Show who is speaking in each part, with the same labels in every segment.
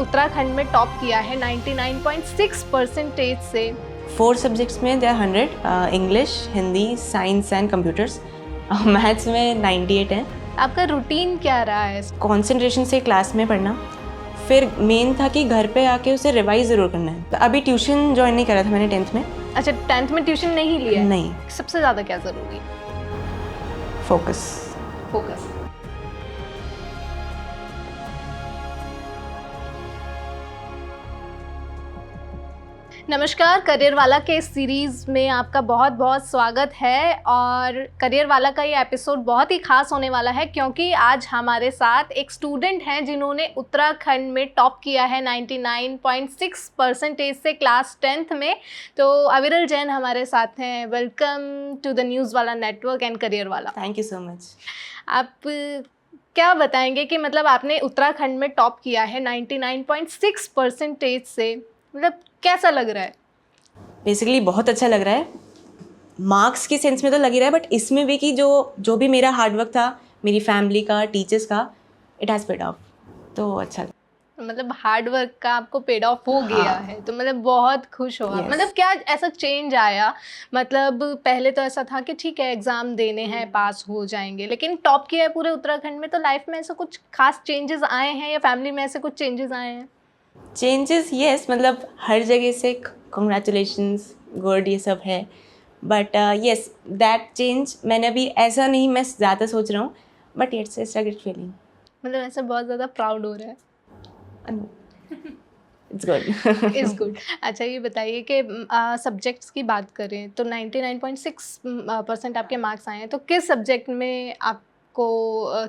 Speaker 1: उत्तराखंड में टॉप किया है 99.6% से।
Speaker 2: 4 सब्जेक्ट्स में they are 100, English, Hindi, science and computers. Maths में 98 हैं।
Speaker 1: आपका रूटीन क्या रहा है?
Speaker 2: कंसंट्रेशन से क्लास में पढ़ना, फिर मेन था कि घर पे आके उसे रिवाइज ज़रूर करना है। तो अभी ट्यूशन ज्वाइन नहीं करा था मैंने 10th में।
Speaker 1: अच्छा, 10th में ट्यूशन नहीं लिया है?
Speaker 2: नहीं।
Speaker 1: सबसे ज़्यादा क्या ज़रूरी?
Speaker 2: फोकस।
Speaker 1: नमस्कार, करियर वाला के इस सीरीज़ में आपका बहुत बहुत स्वागत है। और करियर वाला का ये एपिसोड बहुत ही खास होने वाला है क्योंकि आज हमारे साथ एक स्टूडेंट हैं जिन्होंने उत्तराखंड में टॉप किया है 99.6% से क्लास 10th में। तो अविरल जैन हमारे साथ हैं। वेलकम टू द न्यूज़ वाला नेटवर्क एंड करियर वाला।
Speaker 2: Thank you so much.
Speaker 1: आप क्या बताएंगे कि मतलब आपने उत्तराखंड में टॉप किया है 99.6% से, मतलब कैसा लग रहा है?
Speaker 2: बेसिकली बहुत अच्छा लग रहा है। मार्क्स के सेंस में तो लग ही रहा है, बट इसमें भी कि जो भी मेरा हार्डवर्क था, मेरी फैमिली का, टीचर्स का, इट हैज़ पेड ऑफ। तो अच्छा,
Speaker 1: मतलब हार्ड वर्क का आपको पेड ऑफ हो गया है, तो मतलब बहुत खुश हो आप। मतलब क्या ऐसा चेंज आया? मतलब पहले तो ऐसा था कि ठीक है एग्जाम देने हैं, पास हो जाएंगे, लेकिन टॉप किया है पूरे उत्तराखंड में, तो लाइफ में ऐसा कुछ खास चेंजेस आए हैं या फैमिली में ऐसे कुछ चेंजेस आए हैं?
Speaker 2: चेंजेस यस, मतलब हर जगह से कंग्रेचुलेशंस, गुड, ये सब है। बट यस, दैट चेंज मैंने अभी ऐसा नहीं, मैं ज़्यादा सोच रहा हूँ, but it's a good feeling.
Speaker 1: मतलब ऐसा बहुत ज़्यादा प्राउड हो रहा है?
Speaker 2: It's good.
Speaker 1: Is good. अच्छा, ये बताइए कि सब्जेक्ट्स की बात करें तो 99.6% आपके मार्क्स आए हैं, तो किस सब्जेक्ट में आपको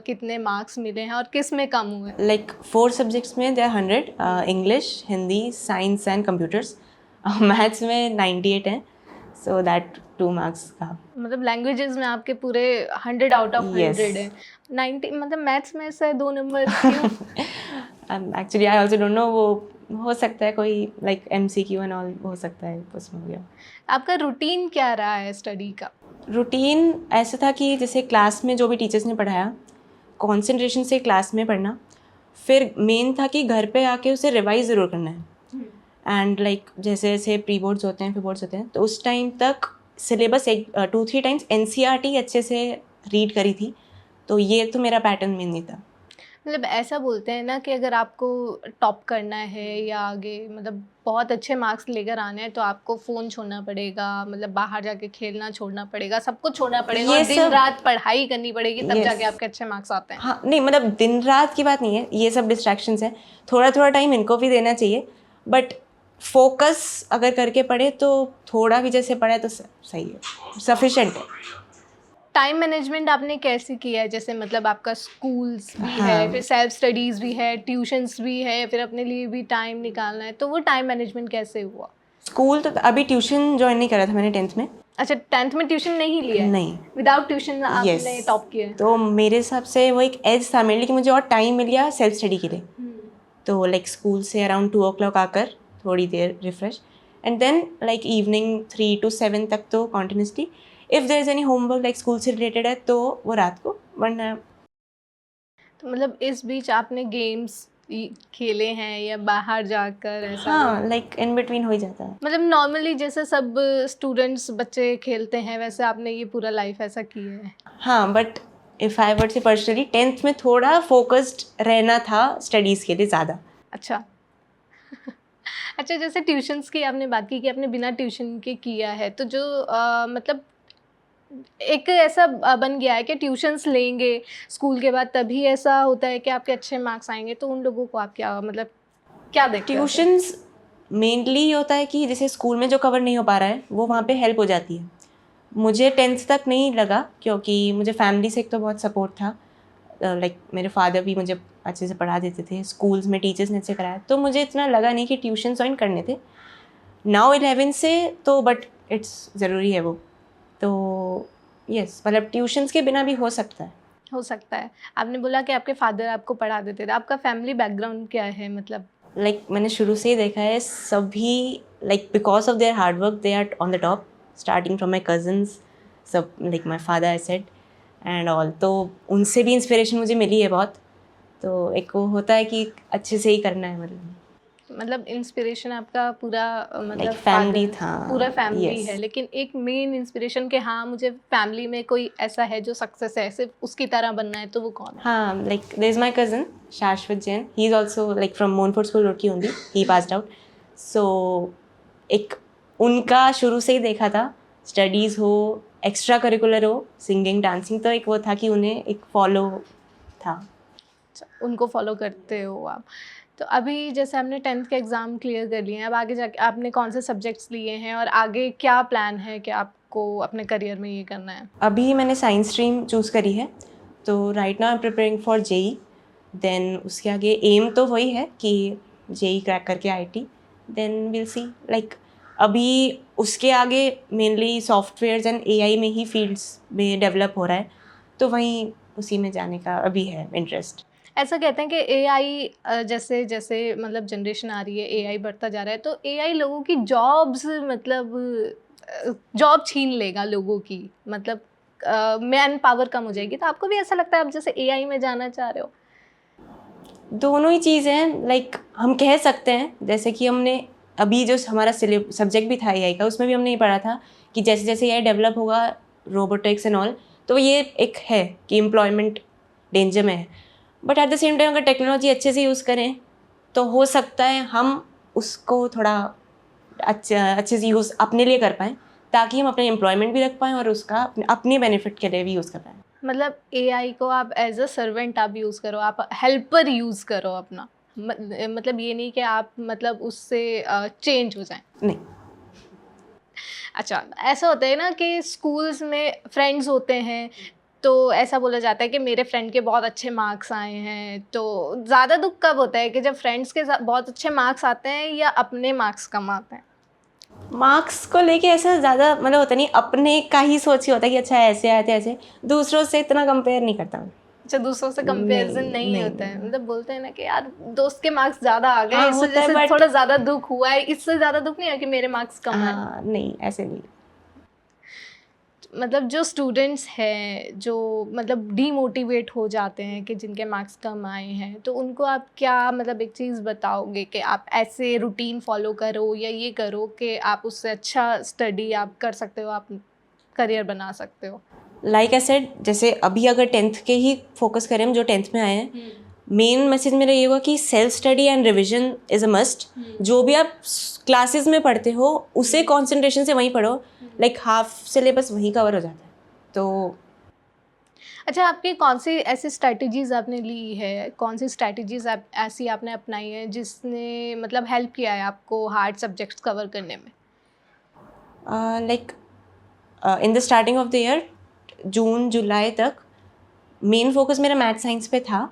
Speaker 1: कितने मार्क्स मिले हैं और किस में कम हुए?
Speaker 2: लाइक 4 सब्जेक्ट्स में they are 100, English, Hindi, science and computers. Maths में 98 हैं, सो दैट 2 मार्क्स का।
Speaker 1: मतलब लैंग्वेजेस में आपके पूरे 100 आउट ऑफ 100 है। 90 मतलब मैथ्स में से 2 नंबर क्यों?
Speaker 2: Actually I also don't know, वो हो सकता है कोई लाइक MCQ एंड ऑल हो सकता है, उसमें हो गया।
Speaker 1: आपका रूटीन क्या रहा है स्टडी का?
Speaker 2: रूटीन ऐसा था कि जैसे क्लास में जो भी टीचर्स ने पढ़ाया, कंसंट्रेशन से क्लास में पढ़ना, फिर मेन था कि घर पे आके उसे रिवाइज ज़रूर करना है। एंड लाइक जैसे जैसे प्री बोर्ड्स होते हैं, फिर बोर्ड्स होते हैं, तो उस टाइम तक सिलेबस 2-3 टाइम्स NCERT अच्छे से रीड करी थी। तो ये तो मेरा पैटर्न मेन नहीं था।
Speaker 1: मतलब ऐसा बोलते हैं ना कि अगर आपको टॉप करना है या आगे मतलब बहुत अच्छे मार्क्स लेकर आने हैं तो आपको फ़ोन छोड़ना पड़ेगा, मतलब बाहर जाके खेलना छोड़ना पड़ेगा, सब कुछ छोड़ना पड़ेगा और दिन रात पढ़ाई करनी पड़ेगी, तब जाके आपके अच्छे मार्क्स आते हैं।
Speaker 2: हाँ, नहीं मतलब दिन रात की बात नहीं है, ये सब डिस्ट्रैक्शंस हैं, थोड़ा थोड़ा टाइम इनको भी देना चाहिए, बट फोकस अगर करके पढ़े तो थोड़ा भी जैसे पढ़े तो सही है, सफिशेंट है।
Speaker 1: टाइम मैनेजमेंट आपने कैसे किया है? जैसे मतलब आपका स्कूल्स भी है, फिर सेल्फ स्टडीज़ भी है, ट्यूशन्स भी है, फिर अपने लिए भी टाइम निकालना है, तो वो टाइम मैनेजमेंट कैसे हुआ?
Speaker 2: स्कूल तो अभी ट्यूशन ज्वाइन नहीं करा था मैंने 10th में।
Speaker 1: अच्छा, 10th में ट्यूशन नहीं लिया है?
Speaker 2: नहीं।
Speaker 1: विदाउट ट्यूशन आपने टॉप किया है?
Speaker 2: तो मेरे हिसाब से वो एक एज था मेरे लिए कि मुझे और टाइम मिल गया सेल्फ स्टडी के लिए। तो लाइक स्कूल से अराउंड 2 o'clock आकर थोड़ी देर refresh, and then like evening 3 to 7 तक तो continuously. If there is any homework like school से रिलेटेड है तो वो रात को, वरना।
Speaker 1: तो मतलब इस बीच आपने गेम्स खेले हैं या बाहर जाकर ऐसा?
Speaker 2: हाँ, लाइक इन बिटवीन हो ही जाता है।
Speaker 1: मतलब नॉर्मली जैसे सब स्टूडेंट्स बच्चे खेलते हैं वैसे आपने ये पूरा लाइफ ऐसा किया है?
Speaker 2: हाँ, बट इफ़ आई वर्ड से पर्सनली 10th में थोड़ा फोकस्ड रहना था स्टडीज़ के लिए ज़्यादा।
Speaker 1: अच्छा। अच्छा, जैसे ट्यूशन्स की आपने बात की कि आपने बिना ट्यूशन के किया है, तो जो मतलब एक ऐसा बन गया है कि ट्यूशन्स लेंगे स्कूल के बाद तभी ऐसा होता है कि आपके अच्छे मार्क्स आएंगे, तो उन लोगों को आप क्या मतलब क्या देखते हो?
Speaker 2: ट्यूशन्स मेनली ये होता है कि जैसे स्कूल में जो कवर नहीं हो पा रहा है वो वहाँ पे हेल्प हो जाती है। मुझे 10th तक नहीं लगा क्योंकि मुझे फैमिली से एक तो बहुत सपोर्ट था, लाइक मेरे फादर भी मुझे अच्छे से पढ़ा देते थे, स्कूल्स में टीचर्स ने अच्छे कराया, तो मुझे इतना लगा नहीं कि ट्यूशन ज्वाइन करने थे। नाउ 11 से तो बट इट्स ज़रूरी है वो, तो यस, मतलब ट्यूशन्स के बिना भी हो सकता है।
Speaker 1: हो सकता है। आपने बोला कि आपके फादर आपको पढ़ा देते थे, आपका फैमिली बैकग्राउंड क्या है मतलब?
Speaker 2: लाइक मैंने शुरू से ही देखा है सभी, like because of their hard work they are on the top, starting from my cousins, सब like my father I said and all, तो उनसे भी इंस्पिरेशन मुझे मिली है बहुत। तो एक वो होता है कि अच्छे से ही करना है मतलब।
Speaker 1: मतलब इंस्पिरेशन आपका पूरा मतलब
Speaker 2: फैमिली
Speaker 1: father,
Speaker 2: था,
Speaker 1: पूरा फैमिली
Speaker 2: yes.
Speaker 1: है, लेकिन एक मेन इंस्पिरेशन के हाँ मुझे फैमिली में कोई ऐसा है जो सक्सेस है, सिर्फ उसकी तरह बनना है, तो वो कौन है?
Speaker 2: हाँ, like there's my cousin Shashwat Jain. He's also like from Mohnford School Roorkee only. He passed out. So एक उनका शुरू से ही देखा था, स्टडीज़ हो, एक्स्ट्रा करिकुलर हो, सिंगिंग डांसिंग, तो एक वो था कि उन्हें एक फॉलो था।
Speaker 1: अच्छा, उनको फॉलो करते हो आप। तो अभी जैसे आपने 10th के एग्ज़ाम क्लियर कर लिए हैं, अब आगे जाके आपने कौन से सब्जेक्ट्स लिए हैं और आगे क्या प्लान है कि आपको अपने करियर में ये करना है?
Speaker 2: अभी मैंने साइंस स्ट्रीम चूज़ करी है, तो right now I am preparing for JEE. Then उसके आगे एम तो वही है कि जेई क्रैक करके IT, then will see. Like अभी उसके आगे मेनली सॉफ्टवेयर्स एंड एआई में ही फील्ड्स में डेवलप हो रहा है, तो वहीं उसी में जाने का अभी है इंटरेस्ट।
Speaker 1: ऐसा कहते हैं कि एआई जैसे जैसे मतलब जनरेशन आ रही है, एआई बढ़ता जा रहा है, तो एआई लोगों की जॉब्स मतलब जॉब छीन लेगा लोगों की, मतलब मैन पावर कम हो जाएगी। तो आपको भी ऐसा लगता है आप जैसे एआई में जाना चाह रहे हो?
Speaker 2: दोनों ही चीज़ें हैं। लाइक हम कह सकते हैं, जैसे कि हमने अभी जो हमारा सब्जेक्ट भी था एआई का, उसमें भी हमने ये पढ़ा था कि जैसे जैसे एआई डेवलप होगा, रोबोटिक्स एंड ऑल, तो ये एक है कि एम्प्लॉयमेंट डेंजर में है। But at the same time अगर टेक्नोलॉजी अच्छे से यूज़ करें तो हो सकता है हम उसको थोड़ा अच्छे से यूज़ अपने लिए कर पाएँ, ताकि हम अपने एम्प्लॉयमेंट भी रख पाएँ और उसका अपने बेनिफिट के लिए भी यूज़ कर पाएँ।
Speaker 1: मतलब एआई को आप एज अ सर्वेंट आप यूज़ करो, आप हेल्पर यूज़ करो अपना, मतलब ये नहीं कि आप मतलब उससे चेंज हो जाएं।
Speaker 2: नहीं।
Speaker 1: अच्छा, ऐसा होता है ना कि स्कूल्स में फ्रेंड्स होते हैं, तो ऐसा बोला जाता है कि मेरे फ्रेंड के बहुत अच्छे मार्क्स आए हैं, तो ज़्यादा दुख कब होता है कि जब फ्रेंड्स के साथ बहुत अच्छे मार्क्स आते हैं या अपने मार्क्स कम आते हैं?
Speaker 2: मार्क्स को लेके ऐसा ज़्यादा मतलब होता नहीं, अपने का ही सोच ही होता है कि अच्छा ऐसे आए थे ऐसे, दूसरों से इतना कंपेयर नहीं करता मैं।
Speaker 1: अच्छा, दूसरों से कंपैरिजन
Speaker 2: नहीं
Speaker 1: नहीं
Speaker 2: नहीं
Speaker 1: होता है,
Speaker 2: नहीं।
Speaker 1: मतलब बोलते हैं ना कि यार दोस्त के मार्क्स ज़्यादा आ गए,
Speaker 2: हाँ
Speaker 1: इस वजह
Speaker 2: होता है,
Speaker 1: से
Speaker 2: बट
Speaker 1: थोड़ा ज़्यादा दुख हुआ है, इससे ज़्यादा दुख नहीं है कि मेरे मार्क्स कम आए।
Speaker 2: हाँ नहीं, ऐसे नहीं।
Speaker 1: मतलब जो स्टूडेंट्स हैं जो मतलब डीमोटिवेट हो जाते हैं कि जिनके मार्क्स कम आए हैं, तो उनको आप क्या मतलब एक चीज़ बताओगे कि आप ऐसे रूटीन फॉलो करो या ये करो कि आप उससे अच्छा स्टडी आप कर सकते हो, आप करियर बना सकते हो?
Speaker 2: लाइक आई सेड, जैसे अभी अगर 10th के ही फोकस करें हम जो 10th में आए हैं, मेन मैसेज मेरा ये होगा कि self study and revision is a must. जो भी आप क्लासेस में पढ़ते हो उसे कंसंट्रेशन से वहीं पढ़ो, लाइक हाफ सिलेबस वहीं कवर हो जाता है। तो
Speaker 1: अच्छा, आपकी कौन सी ऐसी स्ट्रैटेजीज़ आपने ली है, कौन सी स्ट्रैटेजीज़ आप ऐसी आपने अपनाई है जिसने मतलब हेल्प किया है आपको हार्ड सब्जेक्ट्स कवर करने में?
Speaker 2: Like in the starting of the year, जून जुलाई तक मेन फोकस मेरा मैथ साइंस पे था,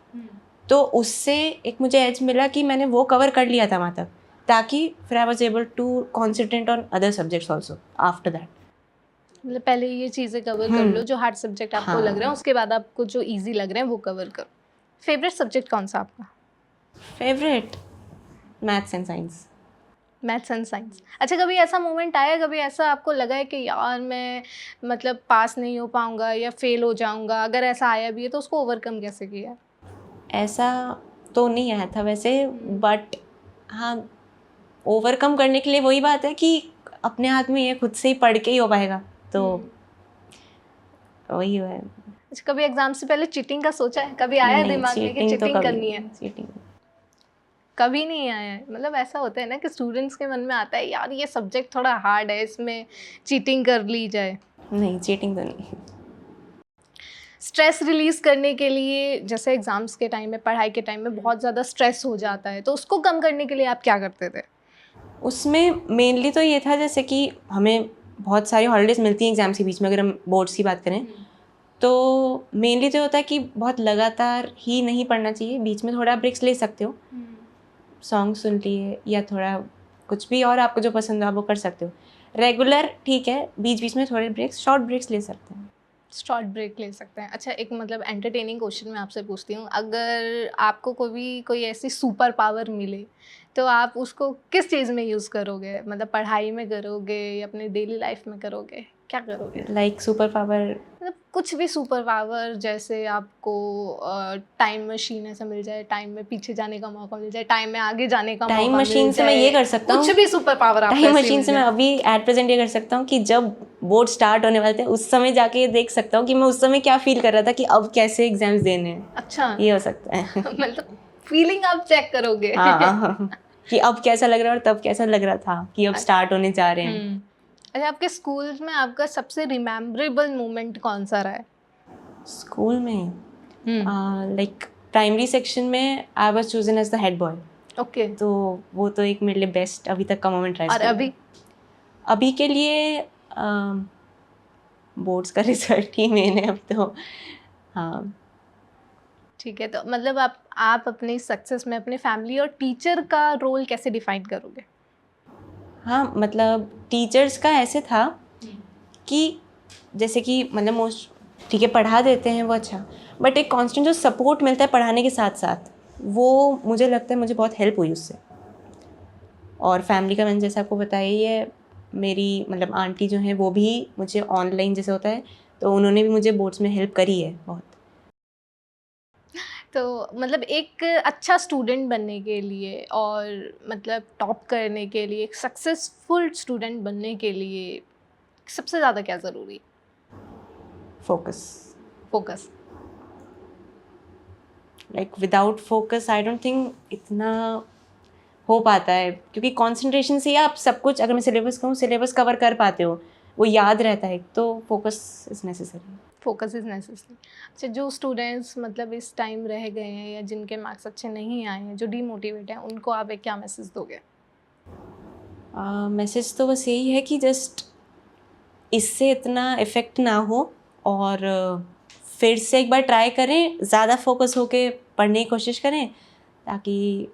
Speaker 2: तो उससे एक मुझे एज मिला कि मैंने वो कवर कर लिया था वहाँ तक, ताकि फिर I was able to concentrate on other subjects also after that.
Speaker 1: मतलब पहले ये चीज़ें कवर कर लो जो हार्ड सब्जेक्ट आपको लग रहे हैं,
Speaker 2: हाँ।
Speaker 1: उसके बाद आपको जो इजी लग रहे हैं वो कवर करो। फेवरेट सब्जेक्ट कौन सा आपका?
Speaker 2: Favourite maths and science.
Speaker 1: Maths and science. अच्छा, कभी ऐसा मोमेंट आया, कभी ऐसा आपको लगा है कि यार मैं मतलब पास नहीं हो पाऊंगा या फेल हो जाऊंगा? अगर ऐसा आया भी है तो उसको ओवरकम कैसे किया?
Speaker 2: ऐसा तो नहीं आया था वैसे, बट हाँ, ओवरकम करने के लिए वही बात है कि अपने हाथ में ये खुद से ही पढ़ के ही हो पाएगा, तो वही है।
Speaker 1: अच्छा, कभी एग्जाम से पहले चीटिंग का सोचा है? कभी आया है
Speaker 2: नहीं,
Speaker 1: दिमाग में कि
Speaker 2: चीटिंग तो
Speaker 1: चीटिंग
Speaker 2: कभी
Speaker 1: करनी है?
Speaker 2: नहीं, चीटिंग।
Speaker 1: कभी नहीं आया है? मतलब ऐसा होता है ना कि स्टूडेंट्स के मन में आता है यार ये सब्जेक्ट थोड़ा हार्ड है, इसमें चीटिंग कर ली जाए।
Speaker 2: नहीं, चीटिंग तो नहीं।
Speaker 1: स्ट्रेस रिलीज़ करने के लिए जैसे एग्ज़ाम्स के टाइम में, पढ़ाई के टाइम में बहुत ज़्यादा स्ट्रेस हो जाता है, तो उसको कम करने के लिए आप क्या करते थे?
Speaker 2: उसमें मेनली तो ये था, जैसे कि हमें बहुत सारी हॉलीडेज मिलती हैं एग्जाम्स के बीच में, अगर हम बोर्ड्स की बात करें, तो मेनली तो होता है कि बहुत लगातार ही नहीं पढ़ना चाहिए, बीच में थोड़ा ब्रेक्स ले सकते हो, सॉन्ग सुन लिए या थोड़ा कुछ भी और आपको जो पसंद हो आप वो कर सकते हो। रेगुलर ठीक है, बीच बीच में थोड़े ब्रेक्स, शॉर्ट ब्रेक्स ले सकते हैं।
Speaker 1: शॉर्ट ब्रेक ले सकते हैं। अच्छा, एक मतलब एंटरटेनिंग क्वेश्चन मैं आपसे पूछती हूँ, अगर आपको कोई ऐसी सुपर पावर मिले, तो आप उसको किस चीज़ में यूज़ करोगे? मतलब पढ़ाई में करोगे या अपने डेली लाइफ में करोगे? क्या करोगे?
Speaker 2: Like super power.
Speaker 1: मतलब कुछ भी सुपर पावर, जैसे आपको टाइम मशीन ऐसा मिल जाए, टाइम में पीछे जाने का मौका मिल जाए, टाइम में आगे जाने का
Speaker 2: टाइम
Speaker 1: मौका मिल
Speaker 2: मशीन से मैं
Speaker 1: जाए,
Speaker 2: ये कर सकता हूँ,
Speaker 1: कुछ भी सुपर पावर आपको
Speaker 2: टाइम
Speaker 1: ऐसे
Speaker 2: मशीन
Speaker 1: मिल
Speaker 2: से मैं
Speaker 1: जाए।
Speaker 2: अभी एट प्रेजेंट ये कर सकता हूँ कि जब बोर्ड स्टार्ट होने वाले थे उस समय जाके ये देख सकता हूँ कि मैं उस समय क्या फील कर रहा था कि अब कैसे एग्जाम्स देने हैं।
Speaker 1: अच्छा।
Speaker 2: ये हो सकता है।
Speaker 1: मतलब फीलिंग आप चेक करोगे।
Speaker 2: हाँ कि अब कैसा लग रहा है और तब कैसा लग रहा था कि अब स्टार्ट होने जा रहे हैं।
Speaker 1: अच्छा, आपके स्कूल में आपका सबसे रिमेम्बरेबल मोमेंट कौन सा रहा है?
Speaker 2: स्कूल में लाइक प्राइमरी सेक्शन में I was chosen as the head boy.
Speaker 1: Okay.
Speaker 2: तो वो तो एक मेरे लिए बेस्ट अभी तक का मोमेंट रहा है
Speaker 1: और
Speaker 2: school
Speaker 1: अभी?
Speaker 2: में। अभी के लिए बोर्ड्स का रिजल्ट ही मेन है अब तो। हाँ।
Speaker 1: ठीक है, तो मतलब आप अपनी सक्सेस में अपने फैमिली और टीचर का रोल कैसे डिफाइन करोगे?
Speaker 2: हाँ मतलब टीचर्स का ऐसे था कि जैसे कि मतलब मोस्ट ठीक है पढ़ा देते हैं वो अच्छा, बट एक कांस्टेंट जो सपोर्ट मिलता है पढ़ाने के साथ साथ वो मुझे लगता है मुझे बहुत हेल्प हुई उससे। और फैमिली का मैंने जैसे आपको बताया ही है, मेरी मतलब आंटी जो हैं वो भी मुझे ऑनलाइन जैसे होता है तो उन्होंने भी मुझे बोर्ड्स में हेल्प करी है बहुत।
Speaker 1: तो मतलब एक अच्छा स्टूडेंट बनने के लिए और मतलब टॉप करने के लिए, एक सक्सेसफुल स्टूडेंट बनने के लिए सबसे ज़्यादा क्या ज़रूरी है?
Speaker 2: Focus.
Speaker 1: Focus.
Speaker 2: Like without focus I don't think इतना हो पाता है, क्योंकि कंसंट्रेशन से ही आप सब कुछ, अगर मैं सिलेबस कहूँ सिलेबस कवर कर पाते हो, वो याद रहता है, तो focus is necessary.
Speaker 1: Focus is necessary. अच्छा, जो स्टूडेंट्स मतलब इस टाइम रह गए हैं या जिनके मार्क्स अच्छे नहीं आए हैं, जो डीमोटिवेट हैं, उनको आप एक क्या मैसेज दोगे?
Speaker 2: मैसेज तो बस यही है कि जस्ट इससे इतना इफ़ेक्ट ना हो और फिर से एक बार ट्राई करें, ज़्यादा फोकस होके पढ़ने की कोशिश करें ताकि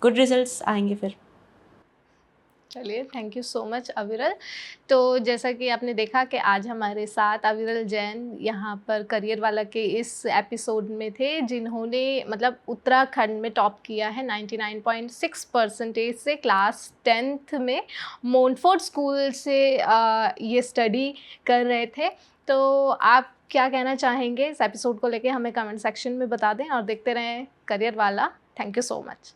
Speaker 2: गुड रिजल्ट्स आएंगे फिर।
Speaker 1: चलिए, थैंक यू सो मच अविरल। तो जैसा कि आपने देखा कि आज हमारे साथ अविरल जैन यहाँ पर करियर वाला के इस एपिसोड में थे, जिन्होंने मतलब उत्तराखंड में टॉप किया है 99.6% से क्लास 10th में मोनफोर्ट स्कूल से ये स्टडी कर रहे थे। तो आप क्या कहना चाहेंगे इस एपिसोड को लेके, हमें कमेंट सेक्शन में बता दें और देखते रहें करियर वाला। Thank you so much.